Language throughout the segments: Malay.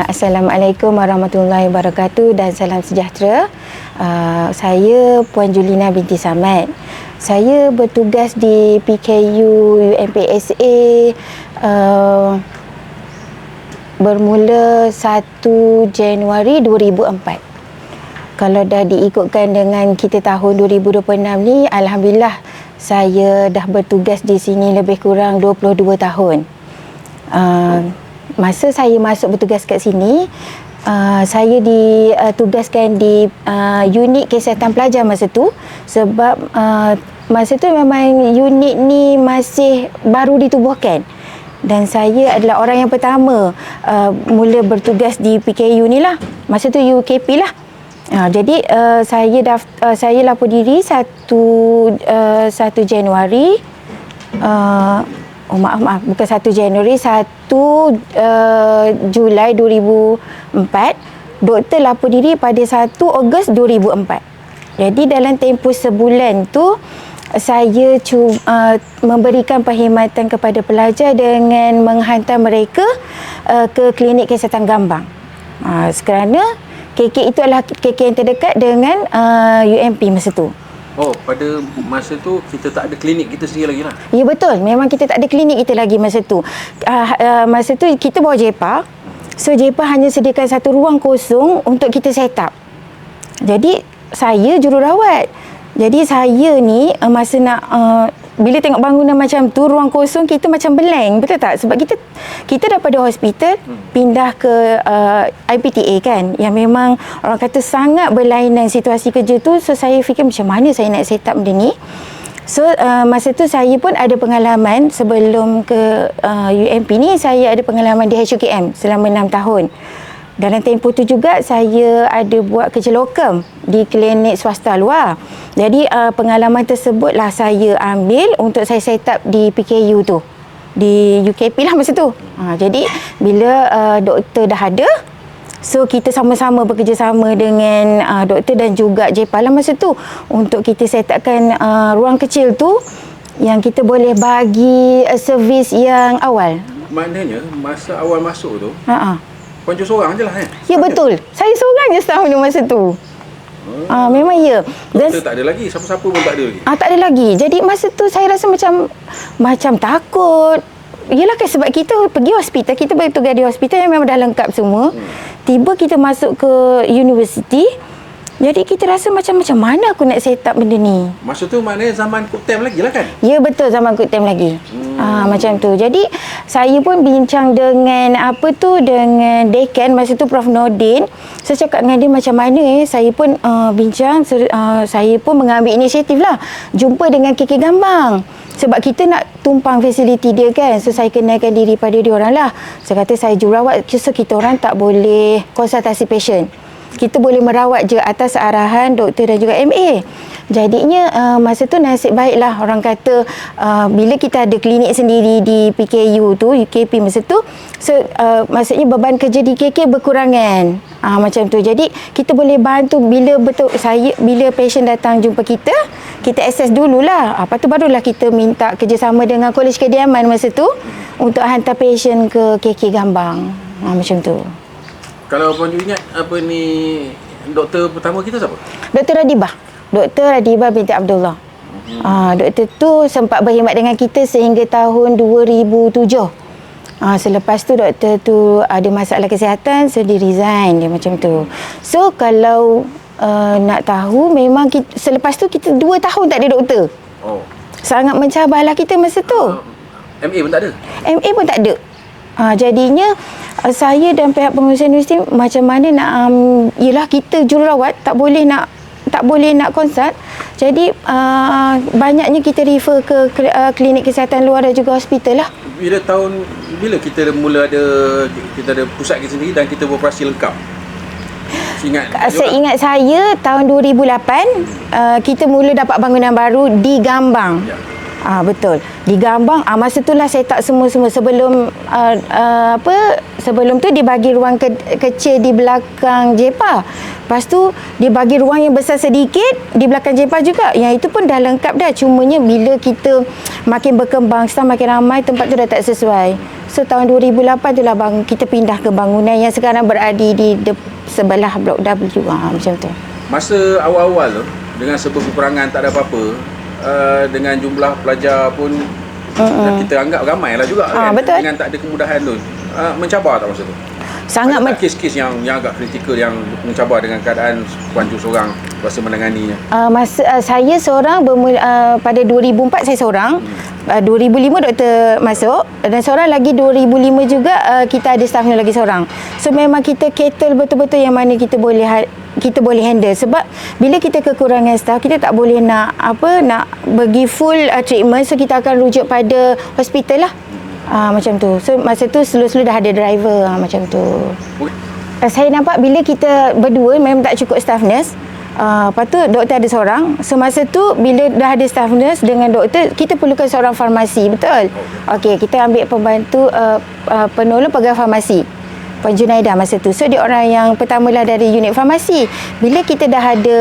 Assalamualaikum warahmatullahi wabarakatuh dan salam sejahtera. Saya Puan Julina binti Samad. Saya bertugas di PKU UMPSA bermula 1 Januari 2004. Kalau dah diikutkan dengan kita tahun 2026 ni, alhamdulillah saya dah bertugas di sini lebih kurang 22 tahun. Masa saya masuk bertugas kat sini, saya ditugaskan di unit kesihatan pelajar masa tu, sebab masa tu memang unit ni masih baru ditubuhkan dan saya adalah orang yang pertama mula bertugas di PKU ni lah. Masa tu UKP lah. Jadi saya lapor diri 1 Januari maaf bukan 1 Januari, 1 Julai 2004. Doktor lapor diri pada 1 Ogos 2004. Jadi dalam tempoh sebulan tu saya memberikan perkhidmatan kepada pelajar dengan menghantar mereka ke klinik kesihatan Gambang. Kerana KK itu adalah KK yang terdekat dengan UMP masa tu. Oh, pada masa tu kita tak ada klinik kita sendiri lagi lah? Ya, betul. Memang kita tak ada klinik kita lagi masa tu. Masa tu kita bawa JEPA. So, JEPA hanya sediakan satu ruang kosong untuk kita set up. Jadi, saya jururawat. Jadi, saya ni masa nak... bila tengok bangunan macam tu, ruang kosong, kita macam blank. Betul tak? Sebab kita daripada hospital pindah ke IPTA kan, yang memang orang kata sangat berlainan situasi kerja tu. So saya fikir macam mana saya nak set up benda ni. So masa tu saya pun ada pengalaman sebelum ke UMP ni. Saya ada pengalaman di HUKM selama 6 tahun. Dalam tempoh tu juga saya ada buat kerja lokem di klinik swasta luar. Jadi pengalaman tersebutlah saya ambil untuk saya set up di PKU tu, di UKP lah masa tu. Jadi bila doktor dah ada, so kita sama-sama bekerjasama dengan doktor dan juga JEPA lah masa tu untuk kita set upkan ruang kecil tu yang kita boleh bagi servis yang awal. Maknanya masa awal masuk tu Puan seorang je lah kan? Ya, betul. Saya seorang je staff masa tu. Memang ya. Doktor tak ada lagi? Siapa-siapa pun tak ada lagi? Tak ada lagi. Jadi masa tu saya rasa macam takut. Yelah kan, sebab kita pergi hospital, kita bertugas di hospital yang memang dah lengkap semua. Tiba kita masuk ke universiti. Jadi kita rasa macam mana aku nak set up benda ni. Masa tu maknanya zaman Kutem lagi lah kan? Ya, betul, zaman Kutem lagi. Macam tu. Jadi saya pun bincang dengan dengan dekan masa tu, Prof Nordin. Saya cakap dengan dia macam mana saya pun bincang, saya pun mengambil inisiatif lah jumpa dengan KK Gambang. Sebab kita nak tumpang fasiliti dia kan. So saya kenalkan diri pada dia orang lah. Saya kata saya jururawat, so kita orang tak boleh konsultasi pasien. Kita boleh merawat je atas arahan doktor dan juga MA. Jadinya masa tu nasib baiklah, orang kata bila kita ada klinik sendiri di PKU tu, UKP masa tu, so maksudnya beban kerja di KK berkurangan. Macam tu. Jadi kita boleh bantu bila pasien datang jumpa kita akses dululah. Lepas tu barulah kita minta kerjasama dengan Kolej Kediaman masa tu untuk hantar pasien ke KK Gambang. Macam tu. Kalau Puan ingat doktor pertama kita siapa? Dr. Radibah. Dr. Radibah binti Abdullah. Doktor tu sempat berkhidmat dengan kita sehingga tahun 2007. Selepas tu doktor tu ada masalah kesihatan, so dia resign, dia macam tu. So kalau nak tahu, memang selepas tu kita 2 tahun tak ada doktor. Sangat mencabarlah kita masa tu. MA pun tak ada? MA pun tak ada. Jadinya saya dan pihak pengurusan universiti macam mana nak yelah kita jururawat tak boleh nak konsult. Jadi banyaknya kita refer ke klinik kesihatan luar dan juga hospital lah. Bila kita mula kita ada pusat kita sendiri dan kita beroperasi lengkap? Seingat saya tahun 2008 kita mula dapat bangunan baru di Gambang. Ya. Betul. Di Gambang, masa itulah saya tak semua sebelum sebelum tu dia bagi ruang kecil di belakang JEPA. Lepas tu dia bagi ruang yang besar sedikit di belakang JEPA juga. Yang itu pun dah lengkap dah. Cumanya bila kita makin berkembang, staff makin ramai, tempat tu dah tak sesuai. So tahun 2008 itulah kita pindah ke bangunan yang sekarang berada di sebelah Blok W. Macam tu. Masa awal-awal tu, dengan serba kekurangan tak ada apa-apa, dengan jumlah pelajar pun kita anggap ramai lah juga kan. Betul. Dengan tak ada kemudahan tu, mencabar tak masa tu? Sangat ada tak kes-kes yang agak kritikal yang mencabar dengan keadaan Puan Ju seorang kuasa menanganinya? Saya seorang pada 2004 saya seorang. 2005 doktor masuk dan seorang lagi 2005 juga kita ada staff lagi seorang. So memang kita cater betul-betul yang mana kita boleh handle, sebab bila kita kekurangan staff kita tak boleh nak bagi full treatment, so kita akan rujuk pada hospital lah. Macam tu. So masa tu slow-slow dah ada driver macam tu. Saya nampak bila kita berdua memang tak cukup staff nurse. Lepas tu doktor ada seorang. So masa tu bila dah ada staff nurse dengan doktor, kita perlukan seorang farmasi, betul? Okey, kita ambil pembantu penolong pegawai farmasi, Puan Junaida masa tu. So dia orang yang pertamalah dari unit farmasi. Bila kita dah ada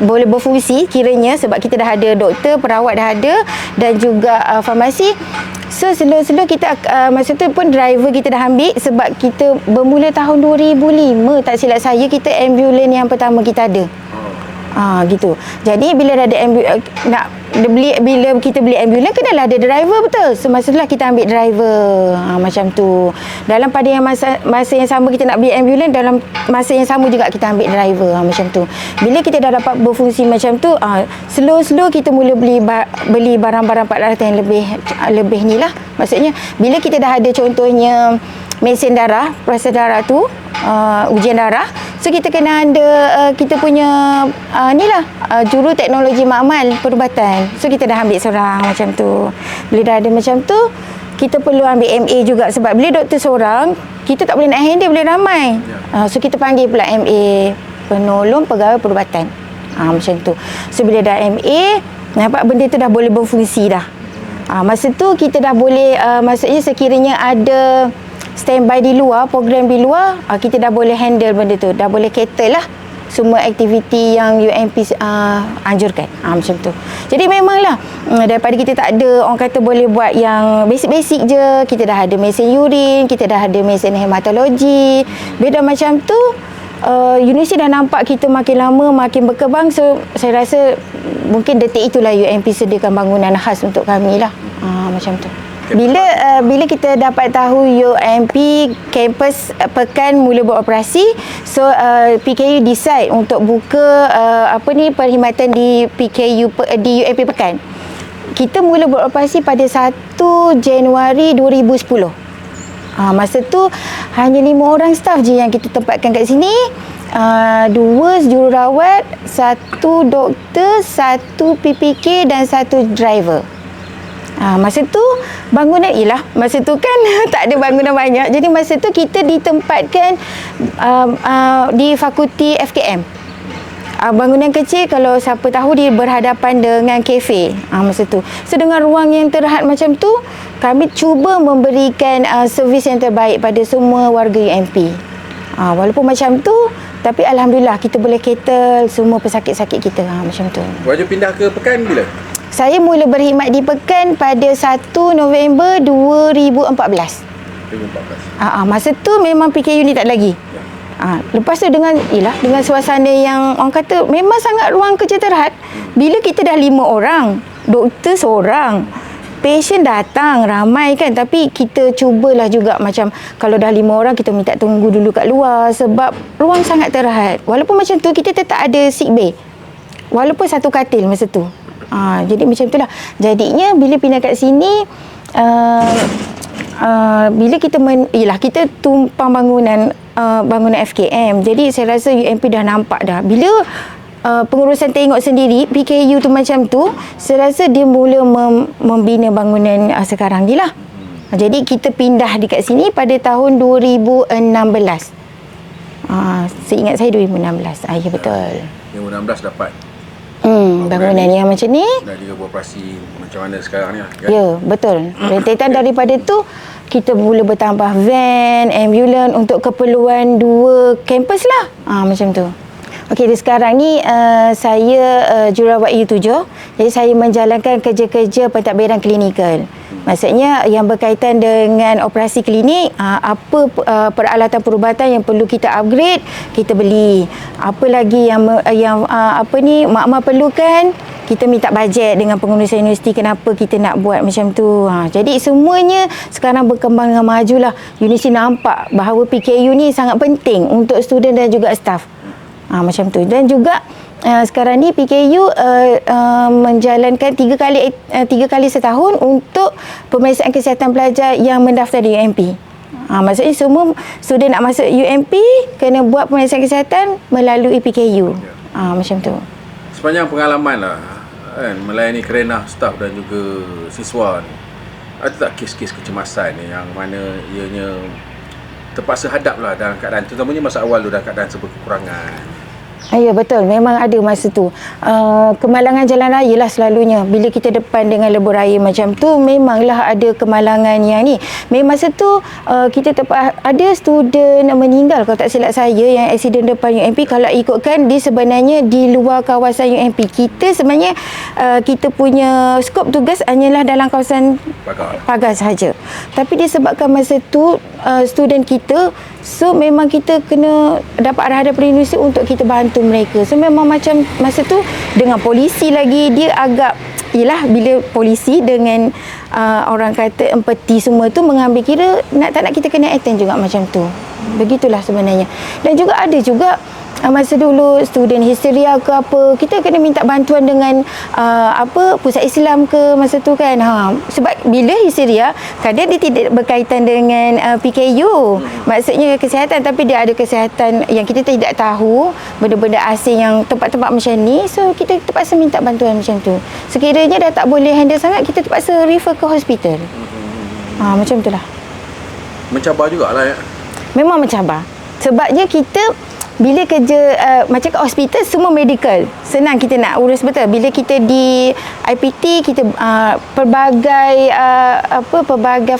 boleh berfungsi kiranya, sebab kita dah ada doktor, perawat dah ada dan juga farmasi. So slow-slow kita masa tu pun driver kita dah ambil, sebab kita bermula tahun 2005 tak silap saya, kita ambulans yang pertama kita ada. Gitu. Jadi bila dah ada bila kita beli ambulans kenalah ada driver, betul. So masa itulah kita ambil driver. Macam tu. Dalam pada yang masa yang sama kita nak beli ambulans, dalam masa yang sama juga kita ambil driver. Macam tu. Bila kita dah dapat berfungsi macam tu, slow-slow kita mula beli barang-barang peralatan yang lebih ni lah. Maksudnya bila kita dah ada contohnya mesin darah, proses darah tu, ujian darah. So kita kena ada kita punya juru teknologi makmal perubatan. So kita dah ambil seorang macam tu. Bila dah ada macam tu, kita perlu ambil MA juga, sebab bila doktor seorang kita tak boleh nak handle boleh ramai. So kita panggil pula MA, penolong pegawai perubatan. Macam tu. So bila dah MA, nampak benda tu dah boleh berfungsi dah. Masa tu kita dah boleh maksudnya sekiranya ada standby di luar, program di luar, kita dah boleh handle benda tu, dah boleh cater lah semua aktiviti yang UMP anjurkan. Macam tu. Jadi memanglah daripada kita tak ada orang kata boleh buat yang basic-basic je, kita dah ada mesin urin, kita dah ada mesin hematologi. Beda macam tu, universiti dah nampak kita makin lama makin berkembang. So saya rasa mungkin detik itulah UMP sediakan bangunan khas untuk kami lah. Macam tu. Bila kita dapat tahu UMP kampus Pekan mula beroperasi, so PKU decide untuk buka perkhidmatan di di UMP Pekan. Kita mula beroperasi pada 1 Januari 2010. Masa tu hanya 5 orang staff je yang kita tempatkan kat sini. 2 jururawat, 1 doktor, 1 PPK dan 1 driver. Masa tu bangunan masa tu kan tak ada bangunan banyak. Jadi masa tu kita ditempatkan di fakulti FKM. Bangunan kecil, kalau siapa tahu dia berhadapan dengan kafe. Masa tu. So dengan ruang yang terhad macam tu, kami cuba memberikan servis yang terbaik pada semua warga UMP. Walaupun macam tu, tapi alhamdulillah kita boleh cater semua pesakit-sakit kita. Macam tu. Wajib pindah ke Pekan bila? Saya mula berkhidmat di Pekan pada 1 November 2014. 2014. Masa tu memang PKU ni tak lagi. Lepas tu dengan suasana yang orang kata memang sangat ruang kerja terhad. Bila kita dah 5 orang, doktor seorang, patient datang ramai kan, tapi kita cubalah juga macam kalau dah 5 orang kita minta tunggu dulu kat luar sebab ruang sangat terhad. Walaupun macam tu kita tetap ada sick bay. Walaupun satu katil masa tu. Jadi macam itulah. Jadinya bila pindah kat sini, bila kita kita tumpang bangunan FKM. Jadi saya rasa UMP dah nampak dah. Bila pengurusan tengok sendiri PKU tu macam tu, saya rasa dia mula membina bangunan sekarang ni lah. Jadi kita pindah dekat sini pada tahun 2016. Seingat saya 2016. Ya betul. 2016 dapat bangunan yang macam ni. Dah dia beroperasi macam mana sekarang ni lah, kan? Ya, betul. Rentetan daripada tu kita mula bertambah van, ambulans untuk keperluan 2 kampus lah. Macam tu. Okey, sekarang ni saya jururawat U7. Jadi saya menjalankan kerja-kerja pentadbiran klinikal. Maksudnya yang berkaitan dengan operasi klinik, apa peralatan perubatan yang perlu kita upgrade, kita beli. Apa lagi yang makmal perlukan, kita minta bajet dengan pengurusan universiti kenapa kita nak buat macam tu. Jadi semuanya sekarang berkembang dengan majulah. Universiti nampak bahawa PKU ni sangat penting untuk student dan juga staff. Macam tu. Dan juga sekarang ni PKU menjalankan 3 kali setahun untuk pemeriksaan kesihatan pelajar yang mendaftar di UMP. Maksudnya semua student nak masuk UMP kena buat pemeriksaan kesihatan melalui PKU. Macam tu. Sepanjang pengalaman lah kan, melayani kerenah staf dan juga siswa ni, ada tak kes-kes kecemasan ni yang mana ianya terpaksa hadap lah dalam keadaan, terutamanya masa awal tu dalam keadaan serba kekurangan? Ya, betul. Memang ada masa tu. Kemalangan jalan raya lah selalunya. Bila kita depan dengan lebuh raya macam tu, memanglah ada kemalangan yang ni. Memang masa tu, kita ada student meninggal, kalau tak silap saya, yang aksiden depan UMP. Kalau ikutkan, dia sebenarnya di luar kawasan UMP. Kita sebenarnya, kita punya skop tugas hanyalah dalam kawasan pagar sahaja. Tapi disebabkan masa tu, student kita, so memang kita kena dapat arahan daripada universiti untuk kita bantu mereka. So memang macam masa tu dengan polisi lagi, dia agak, yelah, bila polisi dengan orang kata empathy semua tu mengambil kira, tak nak kita kena attend juga macam tu. Begitulah sebenarnya. Dan juga ada juga masa dulu student histeria ke apa, kita kena minta bantuan dengan pusat Islam ke masa tu kan. Sebab bila histeria, kadang dia tidak berkaitan dengan PKU, maksudnya kesihatan, tapi dia ada kesihatan yang kita tidak tahu, benda-benda asing yang tempat-tempat macam ni. So kita terpaksa minta bantuan macam tu. Sekiranya dah tak boleh handle sangat, kita terpaksa refer ke hospital. Macam itulah. Mencabar jugalah ya. Memang mencabar. Sebabnya kita bila kerja macam kat hospital, semua medical senang kita nak urus, betul. Bila kita di IPT, kita pelbagai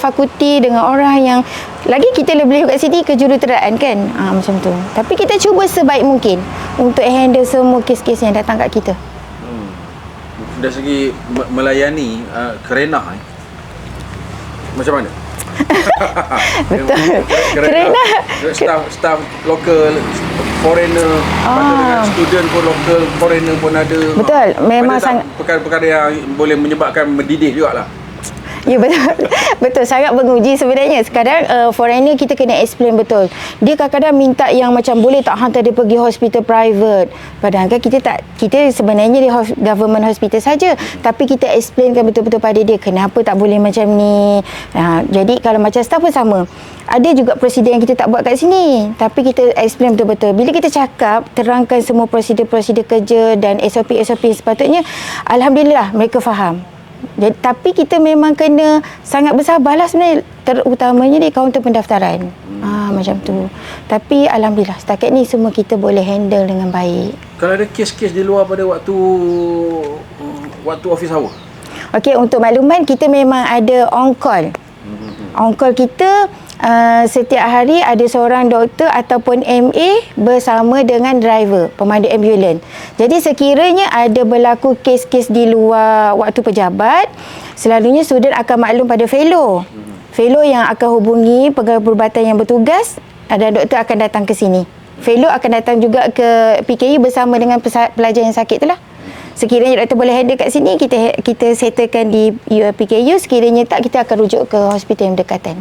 fakulti dengan orang yang lagi kita lebih kat sini kejuruteraan kan, macam tu. Tapi kita cuba sebaik mungkin untuk handle semua kes-kes yang datang kat kita. Dari segi melayani kerenah macam mana? Betul. Kerana staff lokal, foreigner, dengan student pun lokal, foreigner pun ada. Betul. Memang sangat perkara-perkara yang boleh menyebabkan mendidih jugalah. Ya, betul. Betul, sangat menguji sebenarnya. Sekarang foreigner kita kena explain betul. Dia kadang-kadang minta yang macam boleh tak hantar dia pergi hospital private. Padahal kan kita sebenarnya di government hospital saja, tapi kita explainkan betul-betul pada dia kenapa tak boleh macam ni. Jadi kalau macam staff pun sama. Ada juga prosedur yang kita tak buat kat sini, tapi kita explain betul-betul. Bila kita cakap, terangkan semua prosedur-prosedur kerja dan SOP-SOP sepatutnya, alhamdulillah mereka faham. Jadi, tapi kita memang kena sangat bersabarlah sebenarnya, terutamanya di kaunter pendaftaran. Macam tu. Tapi alhamdulillah setakat ni semua kita boleh handle dengan baik. Kalau ada kes-kes di luar pada waktu office hour? Okey, untuk makluman, kita memang ada on call. On call kita setiap hari ada seorang doktor ataupun MA bersama dengan driver, pemandu ambulans. Jadi sekiranya ada berlaku kes-kes di luar waktu pejabat, selalunya student akan maklum pada fellow. Fellow yang akan hubungi pegawai perubatan yang bertugas, dan doktor akan datang ke sini. Fellow akan datang juga ke PKU bersama dengan pelajar yang sakit tu lah. Sekiranya doktor boleh handle kat sini, kita settlekan di PKU. Sekiranya tak, kita akan rujuk ke hospital yang berdekatan.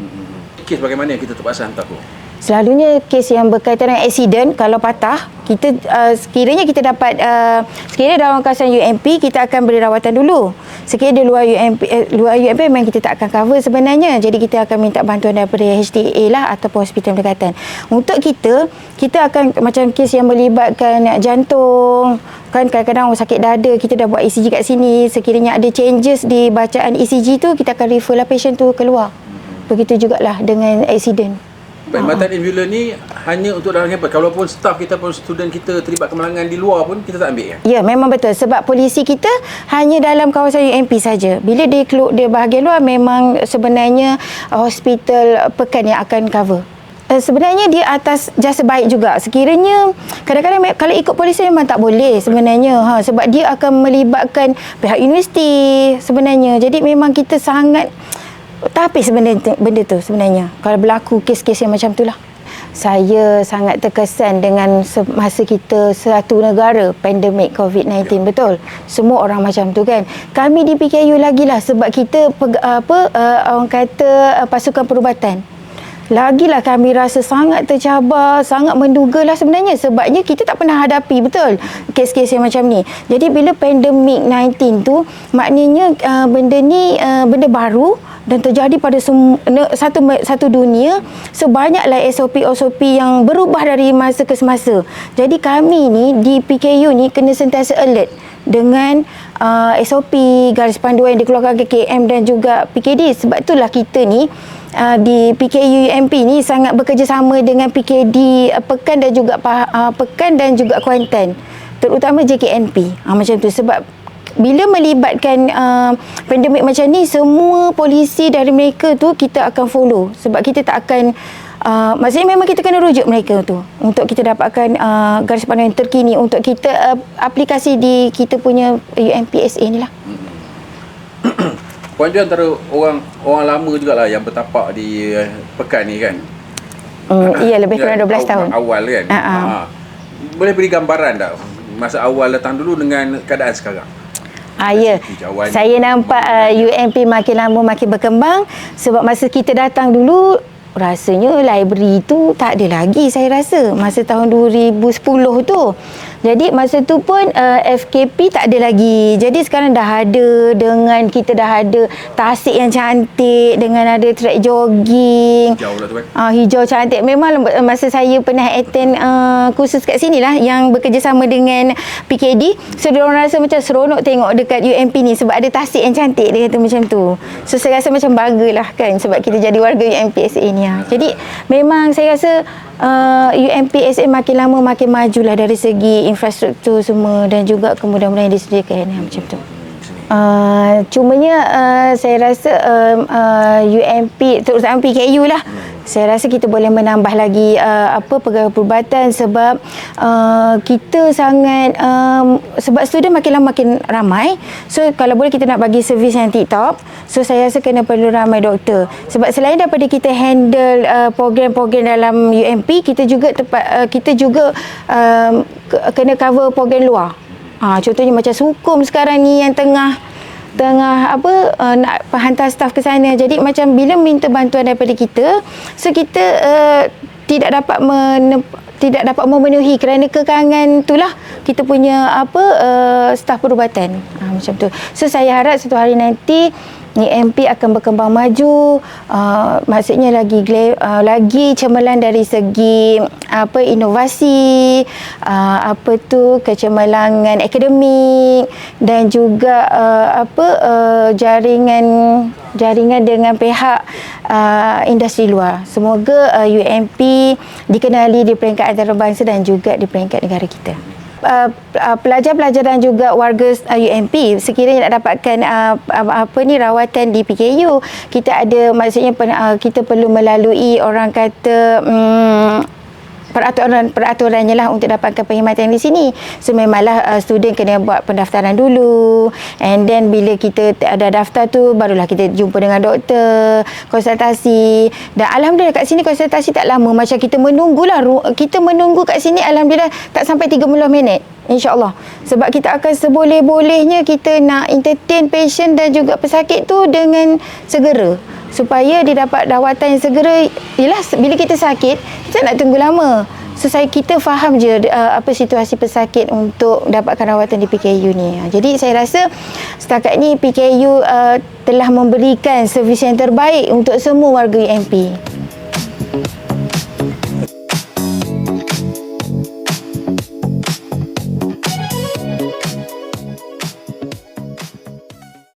Kes bagaimana yang kita terpaksa hantar tu? Selalunya kes yang berkaitan dengan aksiden, kalau patah, kita sekiranya kita dapat sekiranya dalam kawasan UMP, kita akan beri rawatan dulu. Sekiranya di luar UMP memang kita tak akan cover sebenarnya. Jadi kita akan minta bantuan daripada HTA lah ataupun hospital berdekatan. Untuk kita akan macam kes yang melibatkan jantung, kan kadang-kadang orang sakit dada, kita dah buat ECG kat sini. Sekiranya ada changes di bacaan ECG tu, kita akan refer lah patient tu keluar. Begitu jugalah dengan aksiden. Perkhidmatan ambulans ni hanya untuk dalam kampus. Kalaupun staff kita pun, student kita terlibat kemalangan di luar pun, kita tak ambil ya? Ya, memang betul. Sebab polisi kita hanya dalam kawasan UMP saja. Bila dia bahagian luar, memang sebenarnya hospital pekan yang akan cover. Sebenarnya dia atas jasa baik juga. Sekiranya kadang-kadang kalau ikut polisi memang tak boleh sebenarnya, sebab dia akan melibatkan pihak universiti sebenarnya. Jadi memang kita sangat Tapi benda tu sebenarnya kalau berlaku kes-kes yang macam tu lah. Saya sangat terkesan dengan masa kita satu negara pandemik COVID-19, betul. Semua orang macam tu kan. Kami di PKU lagilah sebab kita orang kata pasukan perubatan. Lagilah kami rasa sangat tercabar, sangat mendugalah sebenarnya sebabnya kita tak pernah hadapi betul kes-kes yang macam ni. Jadi bila pandemik 19 tu maknanya benda ni benda baru dan terjadi pada satu dunia. So banyaklah SOP yang berubah dari masa ke semasa. Jadi kami ni di PKU ni kena sentiasa alert dengan SOP, garis panduan yang dikeluarkan KKM dan juga PKD. Sebab itulah kita ni di PKU UMP ni sangat bekerjasama dengan PKD Pekan dan juga Kuantan, terutama JKNP. Macam tu sebab bila melibatkan pandemik macam ni, semua polisi dari mereka tu kita akan follow sebab kita tak akan maksudnya memang kita kena rujuk mereka tu untuk kita dapatkan garis panduan terkini untuk kita aplikasi di kita punya UMPSA ni lah. Puan Ju antara orang lama jugalah yang bertapak di Pekan ni kan? Iya, lebih kurang 12 tahun. Awal kan? Boleh beri gambaran tak masa awal datang dulu dengan keadaan sekarang? Ya, saya nampak UMP makin lama makin berkembang sebab masa kita datang dulu rasanya library tu tak ada lagi saya rasa masa tahun 2010 tu. Jadi masa tu pun FKP tak ada lagi. Jadi sekarang dah ada, dengan kita dah ada tasik yang cantik, dengan ada track jogging. Hijau lah tu kan? Hijau cantik. Memang masa saya pernah attend kursus kat sini lah yang bekerjasama dengan PKD. So diorang rasa macam seronok tengok dekat UMP ni sebab ada tasik yang cantik, dia kata macam tu. So saya rasa macam bangga lah kan sebab kita jadi warga UMP SA ni. Jadi memang saya rasa UMP SA makin lama makin majulah dari segi infrastruktur semua dan juga kemudahan-kemudahan yang disediakan macam tu. Cumanya saya rasa UMP terutama PKU lah, saya rasa kita boleh menambah lagi pegawai perubatan sebab kita sangat sebab student makin lama makin ramai. So kalau boleh kita nak bagi servis yang tip-top, so saya rasa kena perlu ramai doktor sebab selain daripada kita handle program-program dalam UMP, kita juga kena cover program luar. Contohnya macam Sukum sekarang ni yang tengah nak hantar staf ke sana. Jadi macam bila minta bantuan daripada kita, so kita tidak dapat memenuhi kerana kekangan itulah kita punya staf perubatan. Macam tu. So saya harap satu hari nanti UMP akan berkembang maju, maksudnya lagi cemerlang dari segi inovasi, kecemerlangan akademik dan juga jaringan dengan pihak industri luar. Semoga UMP dikenali di peringkat antarabangsa dan juga di peringkat negara kita. Pelajar-pelajar dan juga warga UMP sekiranya nak dapatkan rawatan di PKU, kita ada maksudnya kita perlu melalui orang kata peraturannya lah untuk dapatkan perkhidmatan di sini. So memanglah student kena buat pendaftaran dulu, and then bila kita ada daftar tu barulah kita jumpa dengan doktor, konsultasi. Dan alhamdulillah kat sini konsultasi tak lama, macam kita menunggu kat sini alhamdulillah tak sampai 30 minit, InsyaAllah. Sebab kita akan seboleh-bolehnya kita nak entertain patient dan juga pesakit tu dengan segera supaya dia dapat rawatan yang segera. Yelah, bila kita sakit kita nak tunggu lama. So kita faham je situasi pesakit untuk dapatkan rawatan di PKU ni. Jadi saya rasa setakat ni PKU telah memberikan servis yang terbaik untuk semua warga UMP.